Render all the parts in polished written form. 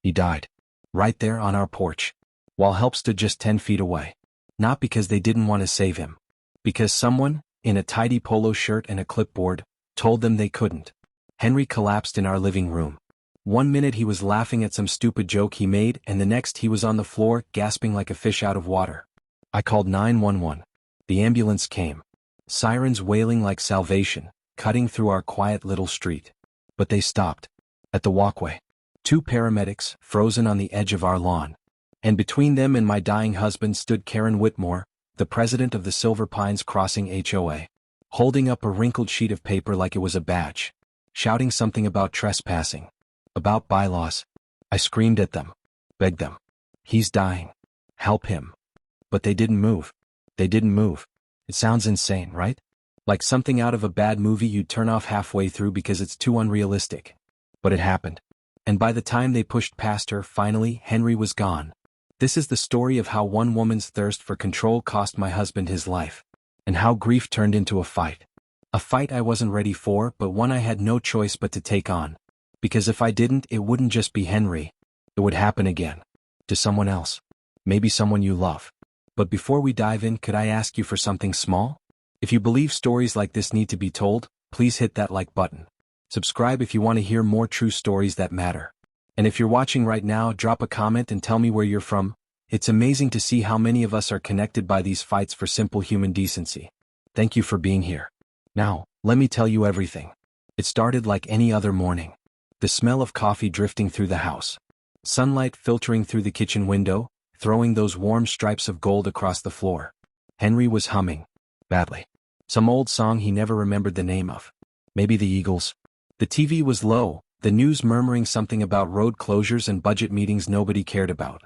He died. Right there on our porch. While help stood just 10 feet away. Not because they didn't want to save him. Because someone, in a tidy polo shirt and a clipboard, told them they couldn't. Henry collapsed in our living room. One minute he was laughing at some stupid joke he made, and the next he was on the floor, gasping like a fish out of water. I called 911. The ambulance came. Sirens wailing like salvation, cutting through our quiet little street. But they stopped. At the walkway. 2 paramedics, frozen on the edge of our lawn. And between them and my dying husband stood Karen Whitmore, the president of the Silver Pines Crossing HOA. Holding up a wrinkled sheet of paper like it was a badge. Shouting something about trespassing. About bylaws. I screamed at them. Begged them. He's dying. Help him. But they didn't move. They didn't move. It sounds insane, right? Like something out of a bad movie you'd turn off halfway through because it's too unrealistic. But it happened. And by the time they pushed past her, finally, Henry was gone. This is the story of how one woman's thirst for control cost my husband his life. And how grief turned into a fight. A fight I wasn't ready for, but one I had no choice but to take on. Because if I didn't, it wouldn't just be Henry. It would happen again. To someone else. Maybe someone you love. But before we dive in, could I ask you for something small? If you believe stories like this need to be told, please hit that like button. Subscribe if you want to hear more true stories that matter. And if you're watching right now, drop a comment and tell me where you're from. It's amazing to see how many of us are connected by these fights for simple human decency. Thank you for being here. Now, let me tell you everything. It started like any other morning. The smell of coffee drifting through the house. Sunlight filtering through the kitchen window, throwing those warm stripes of gold across the floor. Henry was humming. Badly. Some old song he never remembered the name of. Maybe the Eagles. The TV was low, the news murmuring something about road closures and budget meetings nobody cared about.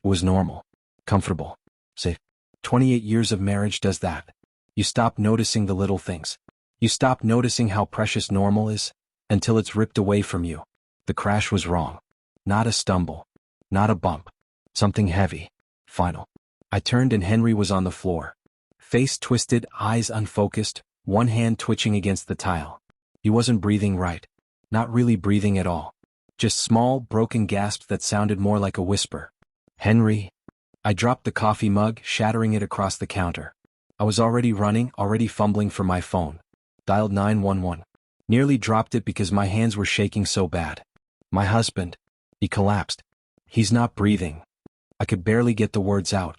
It was normal. Comfortable. Safe. 28 years of marriage does that. You stop noticing the little things. You stop noticing how precious normal is, until it's ripped away from you. The crash was wrong. Not a stumble. Not a bump. Something heavy. Final. I turned and Henry was on the floor. Face twisted, eyes unfocused, one hand twitching against the tile. He wasn't breathing right. Not really breathing at all. Just small, broken gasps that sounded more like a whisper. Henry. I dropped the coffee mug, shattering it across the counter. I was already running, already fumbling for my phone. Dialed 911. Nearly dropped it because my hands were shaking so bad. My husband. He collapsed. He's not breathing. I could barely get the words out.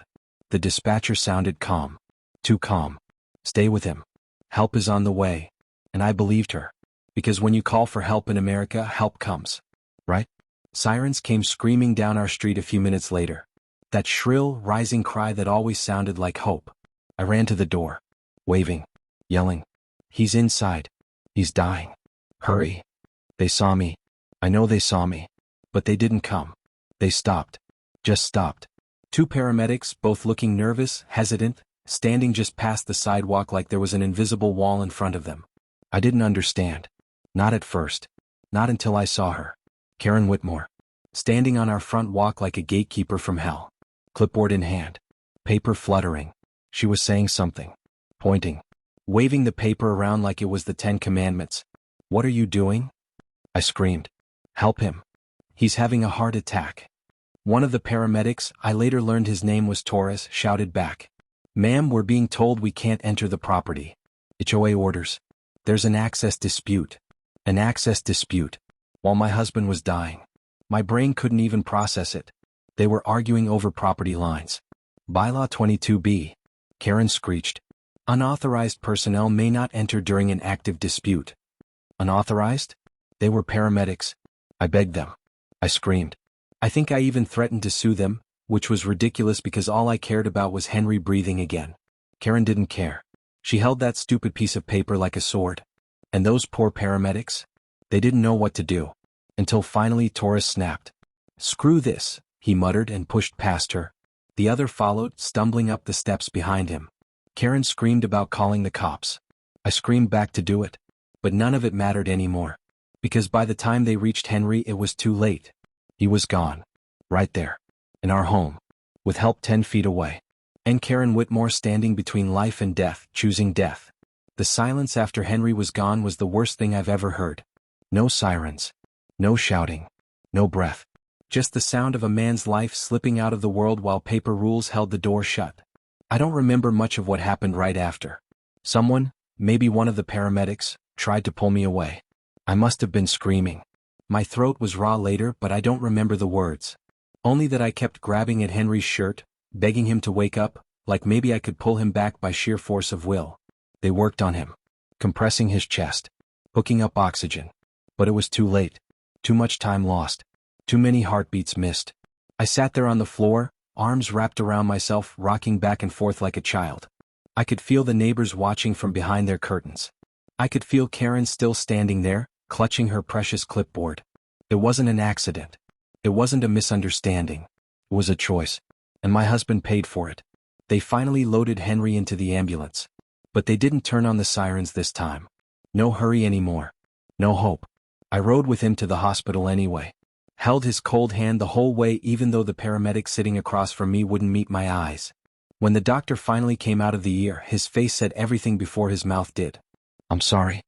The dispatcher sounded calm. Too calm. Stay with him. Help is on the way. And I believed her. Because when you call for help in America, help comes. Right? Sirens came screaming down our street a few minutes later. That shrill, rising cry that always sounded like hope. I ran to the door. Waving. Yelling. He's inside. He's dying. Hurry. They saw me. I know they saw me. But they didn't come. They stopped. Just stopped. 2 paramedics, both looking nervous, hesitant, standing just past the sidewalk like there was an invisible wall in front of them. I didn't understand. Not at first. Not until I saw her. Karen Whitmore. Standing on our front walk like a gatekeeper from hell. Clipboard in hand. Paper fluttering. She was saying something. Pointing. Waving the paper around like it was the 10 Commandments. What are you doing? I screamed. Help him. He's having a heart attack. One of the paramedics, I later learned his name was Torres, shouted back. Ma'am, we're being told we can't enter the property. HOA orders. There's an access dispute. An access dispute. While my husband was dying. My brain couldn't even process it. They were arguing over property lines. Bylaw 22B. Karen screeched. Unauthorized personnel may not enter during an active dispute. Unauthorized? They were paramedics. I begged them. I screamed. I think I even threatened to sue them, which was ridiculous because all I cared about was Henry breathing again. Karen didn't care. She held that stupid piece of paper like a sword. And those poor paramedics? They didn't know what to do. Until finally Torres snapped. Screw this, he muttered and pushed past her. The other followed, stumbling up the steps behind him. Karen screamed about calling the cops. I screamed back to do it. But none of it mattered anymore. Because by the time they reached Henry, it was too late. He was gone. Right there. In our home. With help 10 feet away. And Karen Whitmore standing between life and death, choosing death. The silence after Henry was gone was the worst thing I've ever heard. No sirens. No shouting. No breath. Just the sound of a man's life slipping out of the world while paper rules held the door shut. I don't remember much of what happened right after. Someone, maybe one of the paramedics, tried to pull me away. I must have been screaming. My throat was raw later, but I don't remember the words. Only that I kept grabbing at Henry's shirt, begging him to wake up, like maybe I could pull him back by sheer force of will. They worked on him, compressing his chest, hooking up oxygen. But it was too late. Too much time lost. Too many heartbeats missed. I sat there on the floor, arms wrapped around myself, rocking back and forth like a child. I could feel the neighbors watching from behind their curtains. I could feel Karen still standing there, clutching her precious clipboard. It wasn't an accident. It wasn't a misunderstanding. It was a choice. And my husband paid for it. They finally loaded Henry into the ambulance. But they didn't turn on the sirens this time. No hurry anymore. No hope. I rode with him to the hospital anyway. Held his cold hand the whole way even though the paramedic sitting across from me wouldn't meet my eyes. When the doctor finally came out of the ER, his face said everything before his mouth did. "I'm sorry."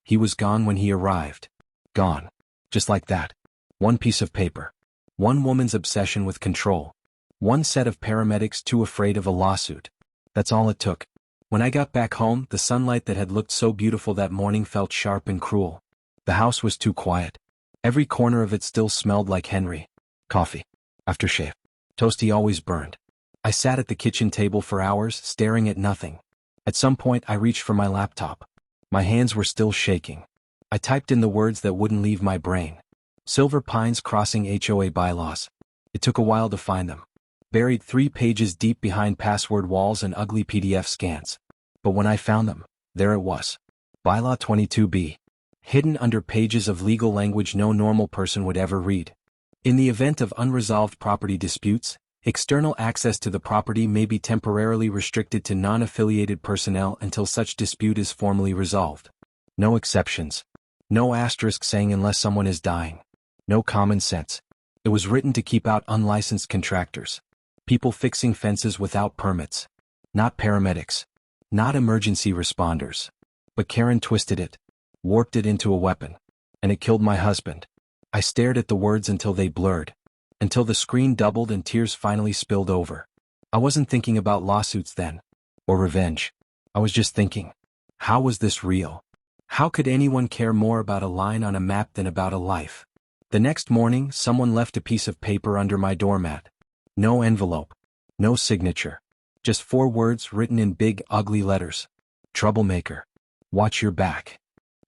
He was gone when he arrived. Gone. Just like that. One piece of paper. One woman's obsession with control. One set of paramedics too afraid of a lawsuit. That's all it took. When I got back home, the sunlight that had looked so beautiful that morning felt sharp and cruel. The house was too quiet. Every corner of it still smelled like Henry. Coffee. Aftershave. Toast he always burned. I sat at the kitchen table for hours, staring at nothing. At some point I reached for my laptop. My hands were still shaking. I typed in the words that wouldn't leave my brain. Silver Pines Crossing HOA bylaws. It took a while to find them. Buried 3 pages deep behind password walls and ugly PDF scans. But when I found them, there it was. Bylaw 22B. Hidden under pages of legal language no normal person would ever read. In the event of unresolved property disputes, external access to the property may be temporarily restricted to non-affiliated personnel until such dispute is formally resolved. No exceptions. No asterisk saying unless someone is dying. No common sense. It was written to keep out unlicensed contractors. People fixing fences without permits. Not paramedics. Not emergency responders. But Karen twisted it. Warped it into a weapon. And it killed my husband. I stared at the words until they blurred. Until the screen doubled and tears finally spilled over. I wasn't thinking about lawsuits then. Or revenge. I was just thinking. How was this real? How could anyone care more about a line on a map than about a life? The next morning, someone left a piece of paper under my doormat. No envelope. No signature. Just 4 words written in big, ugly letters. Troublemaker. Watch your back.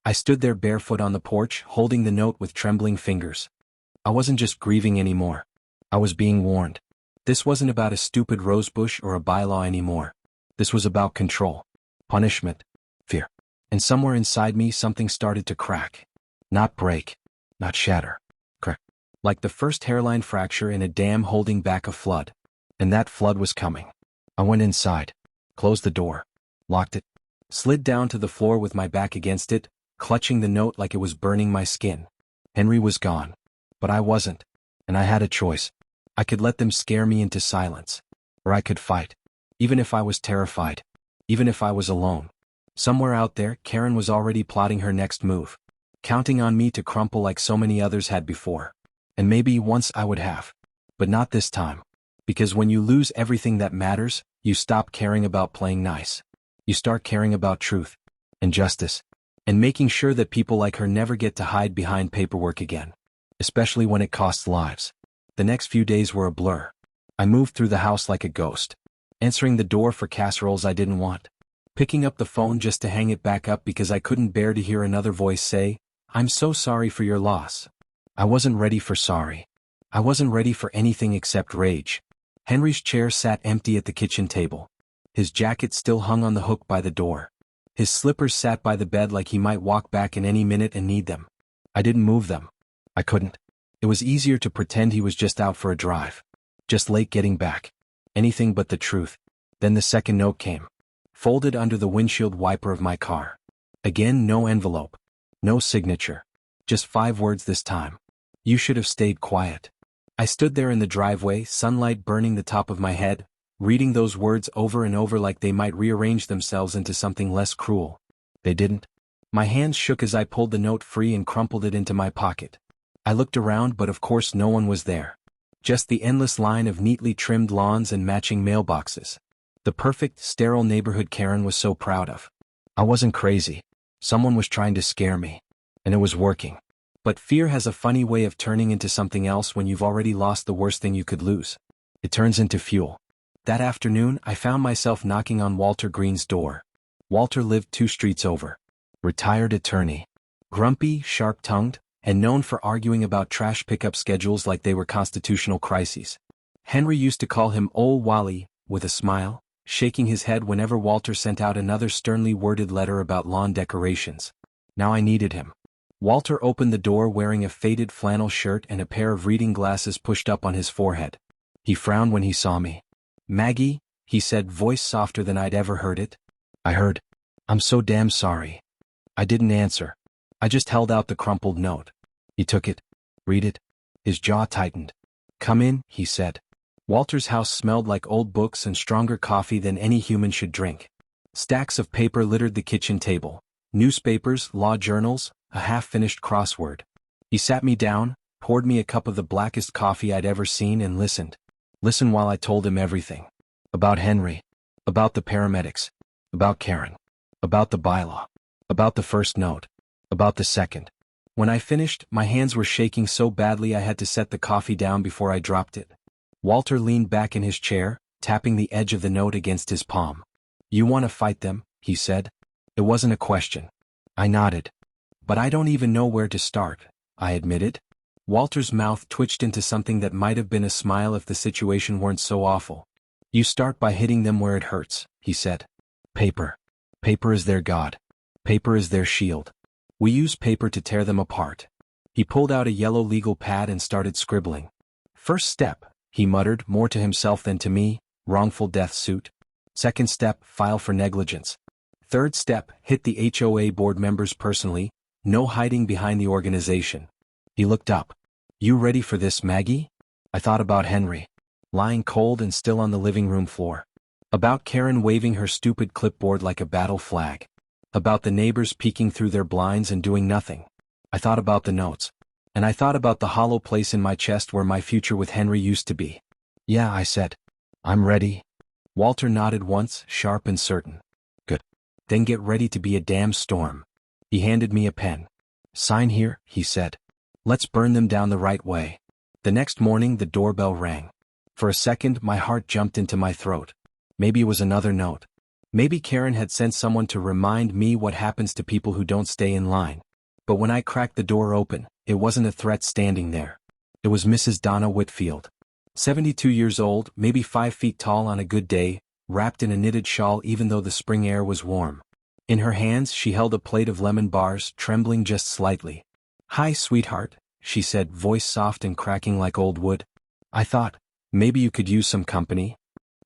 I stood there barefoot on the porch, holding the note with trembling fingers. I wasn't just grieving anymore. I was being warned. This wasn't about a stupid rosebush or a bylaw anymore. This was about control. Punishment. Fear. And somewhere inside me something started to crack. Not break. Not shatter. Crack. Like the first hairline fracture in a dam holding back a flood. And that flood was coming. I went inside. Closed the door. Locked it. Slid down to the floor with my back against it, clutching the note like it was burning my skin. Henry was gone. But I wasn't. And I had a choice. I could let them scare me into silence. Or I could fight. Even if I was terrified. Even if I was alone. Somewhere out there, Karen was already plotting her next move. Counting on me to crumple like so many others had before. And maybe once I would have. But not this time. Because when you lose everything that matters, you stop caring about playing nice. You start caring about truth. And justice. And making sure that people like her never get to hide behind paperwork again. Especially when it costs lives. The next few days were a blur. I moved through the house like a ghost. Answering the door for casseroles I didn't want. Picking up the phone just to hang it back up because I couldn't bear to hear another voice say, "I'm so sorry for your loss." I wasn't ready for sorry. I wasn't ready for anything except rage. Henry's chair sat empty at the kitchen table. His jacket still hung on the hook by the door. His slippers sat by the bed like he might walk back in any minute and need them. I didn't move them. I couldn't. It was easier to pretend he was just out for a drive. Just late getting back. Anything but the truth. Then the second note came. Folded under the windshield wiper of my car. Again, no envelope. No signature. Just 5 words this time. You should have stayed quiet. I stood there in the driveway, sunlight burning the top of my head, reading those words over and over like they might rearrange themselves into something less cruel. They didn't. My hands shook as I pulled the note free and crumpled it into my pocket. I looked around, but of course no one was there. Just the endless line of neatly trimmed lawns and matching mailboxes. The perfect, sterile neighborhood Karen was so proud of. I wasn't crazy. Someone was trying to scare me. And it was working. But fear has a funny way of turning into something else when you've already lost the worst thing you could lose. It turns into fuel. That afternoon, I found myself knocking on Walter Green's door. Walter lived 2 streets over. Retired attorney. Grumpy, sharp-tongued, and known for arguing about trash pickup schedules like they were constitutional crises. Henry used to call him Old Wally, with a smile, shaking his head whenever Walter sent out another sternly worded letter about lawn decorations. Now I needed him. Walter opened the door wearing a faded flannel shirt and a pair of reading glasses pushed up on his forehead. He frowned when he saw me. "Maggie," he said, voice softer than I'd ever heard it. I heard. "I'm so damn sorry." I didn't answer. I just held out the crumpled note. He took it. "Read it." His jaw tightened. "Come in," he said. Walter's house smelled like old books and stronger coffee than any human should drink. Stacks of paper littered the kitchen table. Newspapers, law journals, a half-finished crossword. He sat me down, poured me a cup of the blackest coffee I'd ever seen and listened. Listened while I told him everything. About Henry. About the paramedics. About Karen. About the bylaw. About the first note. About the second. When I finished, my hands were shaking so badly I had to set the coffee down before I dropped it. Walter leaned back in his chair, tapping the edge of the note against his palm. "You want to fight them?" he said. It wasn't a question. I nodded. "But I don't even know where to start," I admitted. Walter's mouth twitched into something that might have been a smile if the situation weren't so awful. "You start by hitting them where it hurts," he said. "Paper. Paper is their god. Paper is their shield. We use paper to tear them apart." He pulled out a yellow legal pad and started scribbling. "First step," he muttered, more to himself than to me, "wrongful death suit. Second step, file for negligence. Third step, hit the HOA board members personally, no hiding behind the organization." He looked up. "You ready for this, Maggie?" I thought about Henry, lying cold and still on the living room floor. About Karen waving her stupid clipboard like a battle flag. About the neighbors peeking through their blinds and doing nothing. I thought about the notes. And I thought about the hollow place in my chest where my future with Henry used to be. "Yeah," I said. "I'm ready." Walter nodded once, sharp and certain. "Good. Then get ready to be a damn storm." He handed me a pen. "Sign here," he said. "Let's burn them down the right way." The next morning the doorbell rang. For a second my heart jumped into my throat. Maybe it was another note. Maybe Karen had sent someone to remind me what happens to people who don't stay in line. But when I cracked the door open, it wasn't a threat standing there. It was Mrs. Donna Whitfield. 72 years old, maybe 5 feet tall on a good day, wrapped in a knitted shawl even though the spring air was warm. In her hands she held a plate of lemon bars, trembling just slightly. "Hi, sweetheart," she said, voice soft and cracking like old wood. I thought, maybe you could use some company.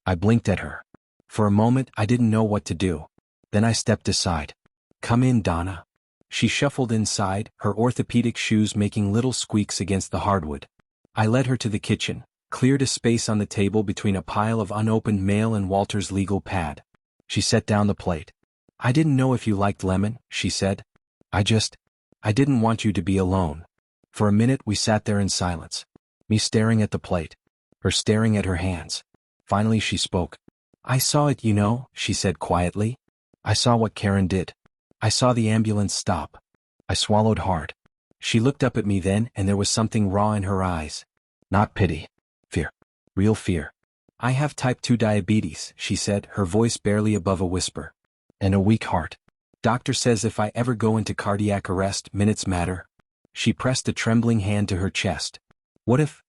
I blinked at her. For a moment I didn't know what to do. Then I stepped aside. "Come in, Donna." She shuffled inside, her orthopedic shoes making little squeaks against the hardwood. I led her to the kitchen, cleared a space on the table between a pile of unopened mail and Walter's legal pad. She set down the plate. "I didn't know if you liked lemon," she said. I didn't want you to be alone." For a minute we sat there in silence. Me staring at the plate. Her staring at her hands. Finally she spoke. "I saw it, you know," she said quietly. "I saw what Karen did. I saw the ambulance stop." I swallowed hard. She looked up at me then, and there was something raw in her eyes. Not pity. Fear. Real fear. "I have type 2 diabetes," she said, her voice barely above a whisper. "And a weak heart. Doctor says if I ever go into cardiac arrest, minutes matter." She pressed a trembling hand to her chest. What if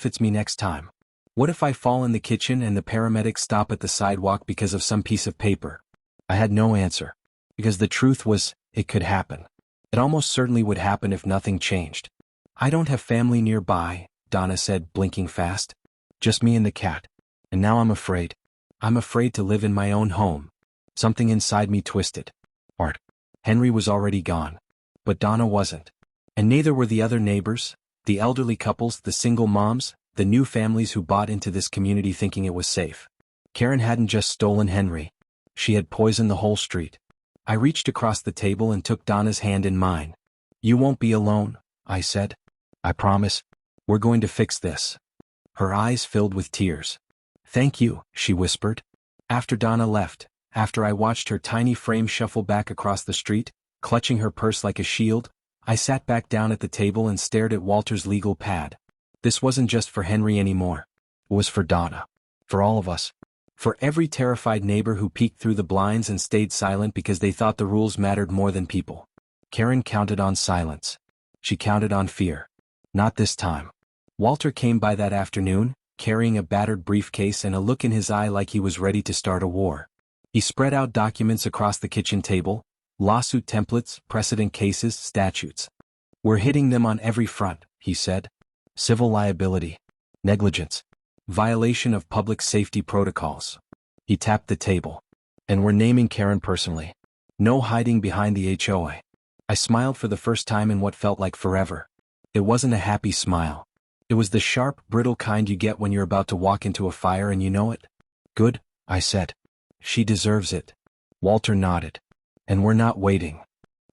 it's me next time? What if I fall in the kitchen and the paramedics stop at the sidewalk because of some piece of paper?" I had no answer. Because the truth was, it could happen. It almost certainly would happen if nothing changed. "I don't have family nearby," Donna said, blinking fast. "Just me and the cat. And now I'm afraid. I'm afraid to live in my own home." Something inside me twisted. Art. Henry was already gone. But Donna wasn't. And neither were the other neighbors, the elderly couples, the single moms, the new families who bought into this community thinking it was safe. Karen hadn't just stolen Henry. She had poisoned the whole street. I reached across the table and took Donna's hand in mine. "You won't be alone," I said. I promise. We're going to fix this. Her eyes filled with tears. Thank you, she whispered. After Donna left, after I watched her tiny frame shuffle back across the street, clutching her purse like a shield, I sat back down at the table and stared at Walter's legal pad. This wasn't just for Henry anymore. It was for Donna. For all of us. For every terrified neighbor who peeked through the blinds and stayed silent because they thought the rules mattered more than people. Karen counted on silence. She counted on fear. Not this time. Walter came by that afternoon, carrying a battered briefcase and a look in his eye like he was ready to start a war. He spread out documents across the kitchen table, lawsuit templates, precedent cases, statutes. We're hitting them on every front, he said. Civil liability. Negligence. Violation of public safety protocols. He tapped the table. And we're naming Karen personally. No hiding behind the HOA. I smiled for the first time in what felt like forever. It wasn't a happy smile. It was the sharp, brittle kind you get when you're about to walk into a fire and you know it. Good, I said. She deserves it. Walter nodded. And we're not waiting.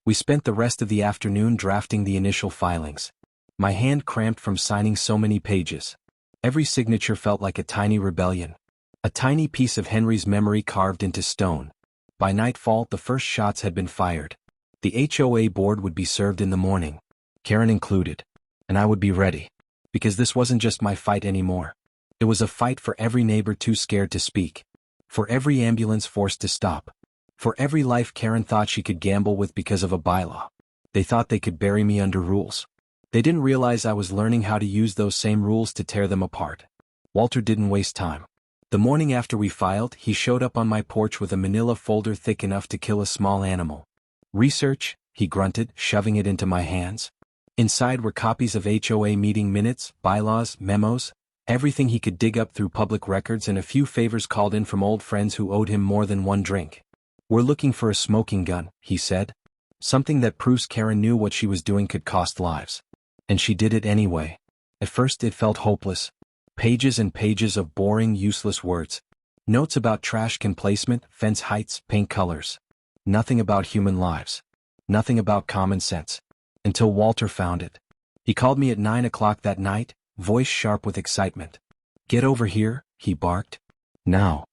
We spent the rest of the afternoon drafting the initial filings. My hand cramped from signing so many pages. Every signature felt like a tiny rebellion. A tiny piece of Henry's memory carved into stone. By nightfall, the first shots had been fired. The HOA board would be served in the morning, Karen included. And I would be ready. Because this wasn't just my fight anymore. It was a fight for every neighbor too scared to speak. For every ambulance forced to stop. For every life Karen thought she could gamble with because of a bylaw. They thought they could bury me under rules. They didn't realize I was learning how to use those same rules to tear them apart. Walter didn't waste time. The morning after we filed, he showed up on my porch with a manila folder thick enough to kill a small animal. Research, he grunted, shoving it into my hands. Inside were copies of HOA meeting minutes, bylaws, memos, everything he could dig up through public records and a few favors called in from old friends who owed him more than one drink. We're looking for a smoking gun, he said. Something that proves Karen knew what she was doing could cost lives. And she did it anyway. At first it felt hopeless. Pages and pages of boring, useless words. Notes about trash can placement, fence heights, paint colors. Nothing about human lives. Nothing about common sense. Until Walter found it. He called me at 9 o'clock that night, voice sharp with excitement. Get over here, he barked. Now.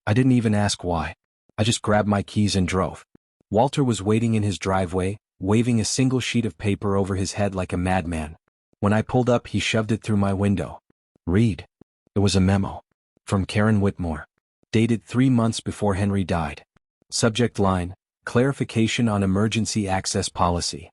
I didn't even ask why. I just grabbed my keys and drove. Walter was waiting in his driveway, waving a single sheet of paper over his head like a madman. When I pulled up, he shoved it through my window. Read. It was a memo. From Karen Whitmore. Dated 3 months before Henry died. Subject line, clarification on emergency access policy.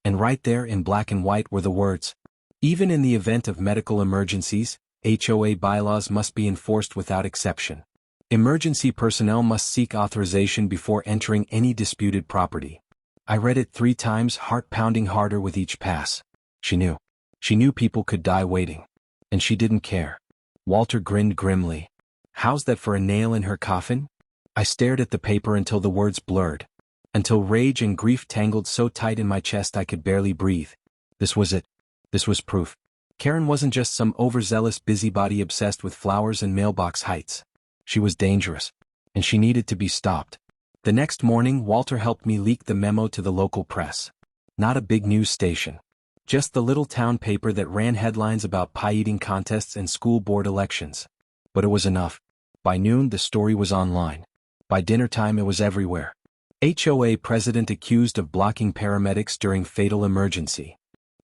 And right there in black and white were the words, even in the event of medical emergencies, HOA bylaws must be enforced without exception. Emergency personnel must seek authorization before entering any disputed property. I read it 3 times, heart pounding harder with each pass. She knew. She knew people could die waiting. And she didn't care. Walter grinned grimly. How's that for a nail in her coffin? I stared at the paper until the words blurred. Until rage and grief tangled so tight in my chest I could barely breathe. This was it. This was proof. Karen wasn't just some overzealous busybody obsessed with flowers and mailbox heights. She was dangerous. And she needed to be stopped. The next morning, Walter helped me leak the memo to the local press. Not a big news station. Just the little town paper that ran headlines about pie-eating contests and school board elections. But it was enough. By noon, the story was online. By dinner time, it was everywhere. HOA president accused of blocking paramedics during fatal emergency.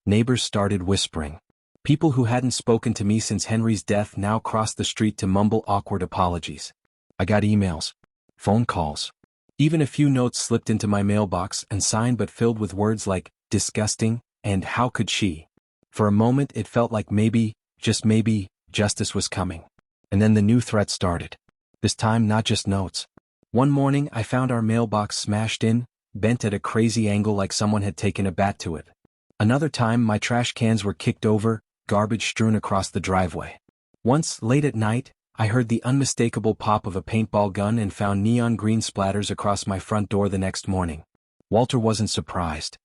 Neighbors started whispering. People who hadn't spoken to me since Henry's death now crossed the street to mumble awkward apologies. I got emails. Phone calls. Even a few notes slipped into my mailbox and signed but filled with words like, disgusting, and how could she? For a moment it felt like maybe, just maybe, justice was coming. And then the new threat started. This time not just notes. One morning I found our mailbox smashed in, bent at a crazy angle like someone had taken a bat to it. Another time my trash cans were kicked over, garbage strewn across the driveway. Once, late at night, I heard the unmistakable pop of a paintball gun and found neon green splatters across my front door the next morning. Walter wasn't surprised.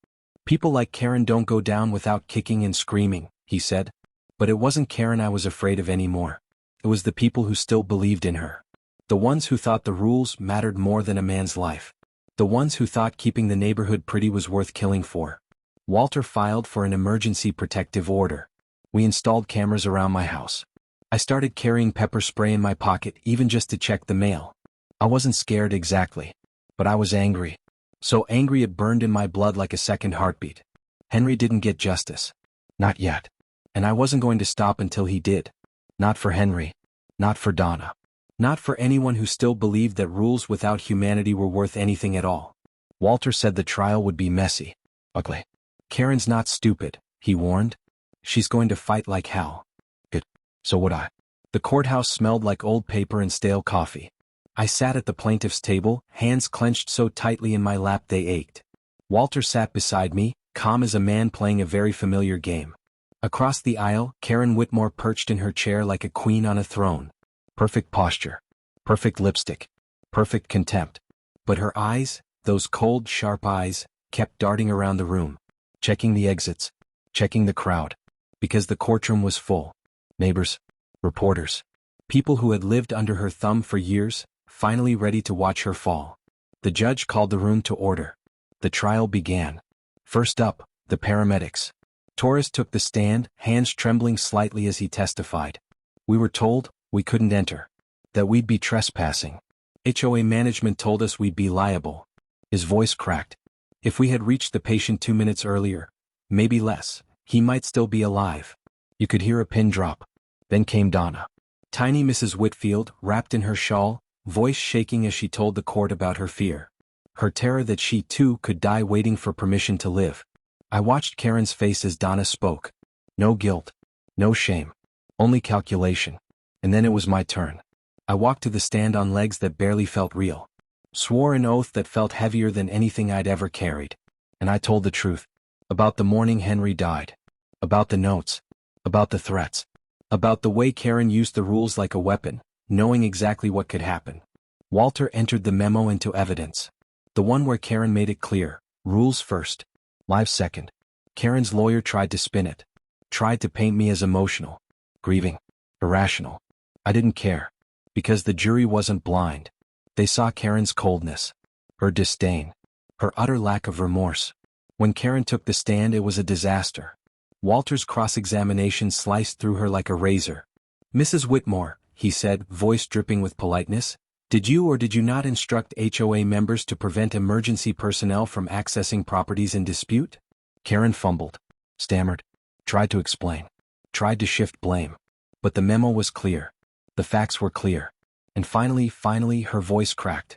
People like Karen don't go down without kicking and screaming, he said. But it wasn't Karen I was afraid of anymore. It was the people who still believed in her. The ones who thought the rules mattered more than a man's life. The ones who thought keeping the neighborhood pretty was worth killing for. Walter filed for an emergency protective order. We installed cameras around my house. I started carrying pepper spray in my pocket even just to check the mail. I wasn't scared exactly, but I was angry. So angry it burned in my blood like a second heartbeat. Henry didn't get justice. Not yet. And I wasn't going to stop until he did. Not for Henry. Not for Donna. Not for anyone who still believed that rules without humanity were worth anything at all. Walter said the trial would be messy. Ugly. Karen's not stupid, he warned. She's going to fight like hell. Good. So would I. The courthouse smelled like old paper and stale coffee. I sat at the plaintiff's table, hands clenched so tightly in my lap they ached. Walter sat beside me, calm as a man playing a very familiar game. Across the aisle, Karen Whitmore perched in her chair like a queen on a throne. Perfect posture. Perfect lipstick. Perfect contempt. But her eyes, those cold, sharp eyes, kept darting around the room. Checking the exits. Checking the crowd. Because the courtroom was full. Neighbors. Reporters. People who had lived under her thumb for years, finally ready to watch her fall. The judge called the room to order. The trial began. First up, the paramedics. Torres took the stand, hands trembling slightly as he testified. We were told we couldn't enter. That we'd be trespassing. HOA management told us we'd be liable. His voice cracked. If we had reached the patient 2 minutes earlier, maybe less, he might still be alive. You could hear a pin drop. Then came Donna. Tiny Mrs. Whitfield, wrapped in her shawl, voice shaking as she told the court about her fear. Her terror that she too could die waiting for permission to live. I watched Karen's face as Donna spoke. No guilt. No shame. Only calculation. And then it was my turn. I walked to the stand on legs that barely felt real. Swore an oath that felt heavier than anything I'd ever carried. And I told the truth. About the morning Henry died. About the notes. About the threats. About the way Karen used the rules like a weapon, knowing exactly what could happen. Walter entered the memo into evidence. The one where Karen made it clear, rules first, lives second. Karen's lawyer tried to spin it. Tried to paint me as emotional, grieving, irrational. I didn't care. Because the jury wasn't blind. They saw Karen's coldness. Her disdain. Her utter lack of remorse. When Karen took the stand it was a disaster. Walter's cross-examination sliced through her like a razor. Mrs. Whitmore, he said, voice dripping with politeness, did you or did you not instruct HOA members to prevent emergency personnel from accessing properties in dispute? Karen fumbled. Stammered. Tried to explain. Tried to shift blame. But the memo was clear. The facts were clear. And finally, her voice cracked.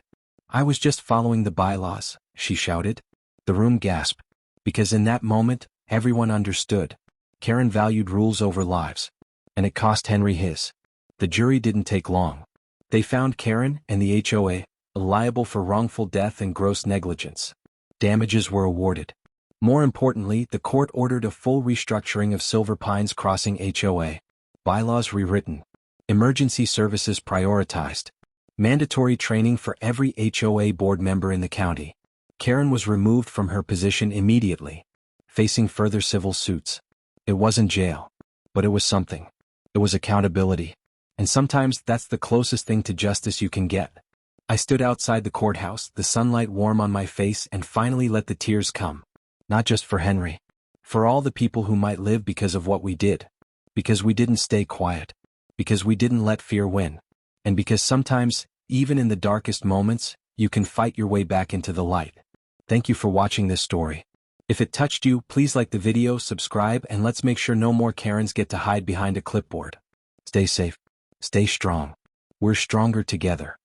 I was just following the bylaws, she shouted. The room gasped. Because in that moment, everyone understood. Karen valued rules over lives. And it cost Henry his. The jury didn't take long. They found Karen and the HOA liable for wrongful death and gross negligence. Damages were awarded. More importantly, the court ordered a full restructuring of Silver Pines Crossing HOA. Bylaws rewritten. Emergency services prioritized. Mandatory training for every HOA board member in the county. Karen was removed from her position immediately, facing further civil suits. It wasn't jail, but it was something. It was accountability. And sometimes that's the closest thing to justice you can get. I stood outside the courthouse, the sunlight warm on my face, and finally let the tears come. Not just for Henry. For all the people who might live because of what we did. Because we didn't stay quiet. Because we didn't let fear win. And because sometimes, even in the darkest moments, you can fight your way back into the light. Thank you for watching this story. If it touched you, please like the video, subscribe, and let's make sure no more Karens get to hide behind a clipboard. Stay safe. Stay strong. We're stronger together.